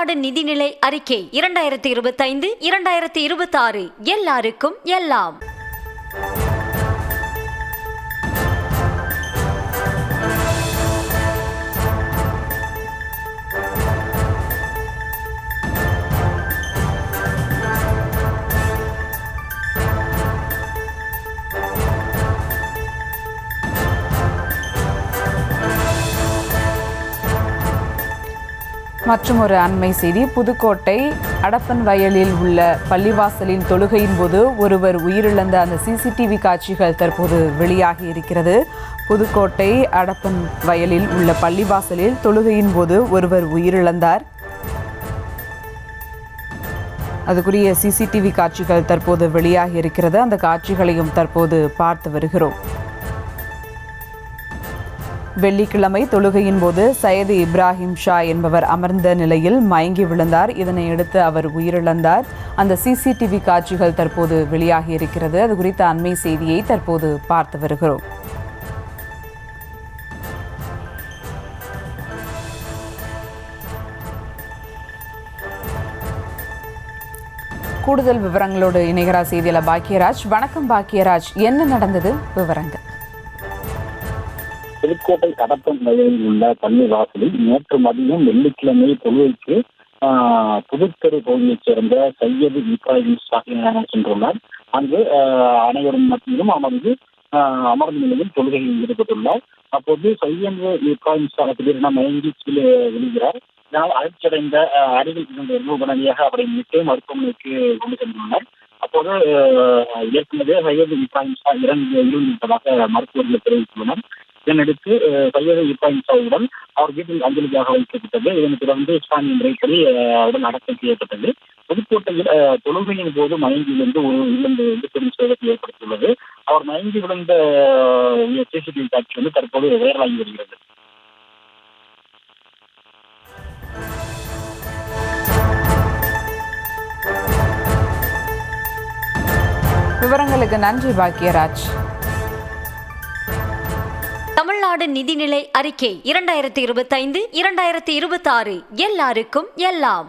தமிழ்நாடு நிதிநிலை அறிக்கை 2025-2026 எல்லாருக்கும் எல்லாம். மற்றும் ஒரு அண்மை செய்தி. புதுக்கோட்டை அடப்பன் வயலில் உள்ள பள்ளிவாசலின் தொழுகையின் போது ஒருவர் உயிரிழந்த அந்த சிசிடிவி காட்சிகள் தற்போது வெளியாகி இருக்கிறது. புதுக்கோட்டை அடப்பன் வயலில் உள்ள பள்ளிவாசலில் தொழுகையின் போது ஒருவர் உயிரிழந்தார். அதுக்குரிய சிசிடிவி காட்சிகள் தற்போது வெளியாகி இருக்கிறது. அந்த காட்சிகளையும் தற்போது பார்த்து வருகிறோம். வெள்ளிக்கிழமை தொழுகையின் போது சையது இப்ராஹிம் ஷா என்பவர் அமர்ந்த நிலையில் மயங்கி விழுந்தார். இதனையடுத்து அவர் உயிரிழந்தார். அந்த சிசிடிவி காட்சிகள் தற்போது வெளியாகி இருக்கிறது. அது குறித்த அண்மை செய்தியை தற்போது பார்த்து வருகிறோம். கூடுதல் விவரங்களோடு இணைகிறார் செய்தியாளர் பாக்கியராஜ். வணக்கம் பாக்கியராஜ், என்ன நடந்தது, விவரங்கள்? புதுக்கோட்டை அடப்பன் வயலில் உள்ள பள்ளி வாசலில் நேற்று மதியம் வெள்ளிக்கிழமை தொழுகைக்கு புதுத்தெரு பகுதியைச் சேர்ந்த சையது இப்ராஹிம் ஷா சென்றுள்ளார். அங்கு அனைவரும் மத்தியிலும் அமர்ந்த நிலையில் தொழுகையில் ஈடுபட்டுள்ளார். அப்போது சையது இப்ராஹிம் ஷா திடீரென மயங்கி கீழே விழுகிறார். இதனால் அதிர்ச்சியடைந்த அருகில் இருந்த உடனடியாக அவரை மீட்டு மருத்துவமனைக்கு கொண்டு சென்றுள்ளனர். அப்போது ஏற்கனவே சையது இப்ராஹிம் ஷா இறந்துவிட்டதாக மருத்துவர்கள் தெரிவித்துள்ளனர். இதனடுத்து சையது இப்ராஹிம் ஷாவுடன் அவர் வீட்டில் அஞ்சலியாக வைக்கப்பட்டது. இதனைத் தொடர்ந்து இஸ்லாமிய முறைப்படி உடல் அடக்கம் செய்யப்பட்டது. புதுக்கோட்டையில் தொழுகையின் போது மயங்கி விழுந்து பெரும் சேதத்தை ஏற்படுத்தியுள்ளது. அவர் மயங்கி விழுந்த சிசிடிவி காட்சி தற்போது வைரலாகி வருகிறது. விவரங்களுக்கு நன்றி பாக்கியராஜ். தமிழ்நாடு நிதிநிலை அறிக்கை 2025-2026 எல்லாருக்கும் எல்லாம்.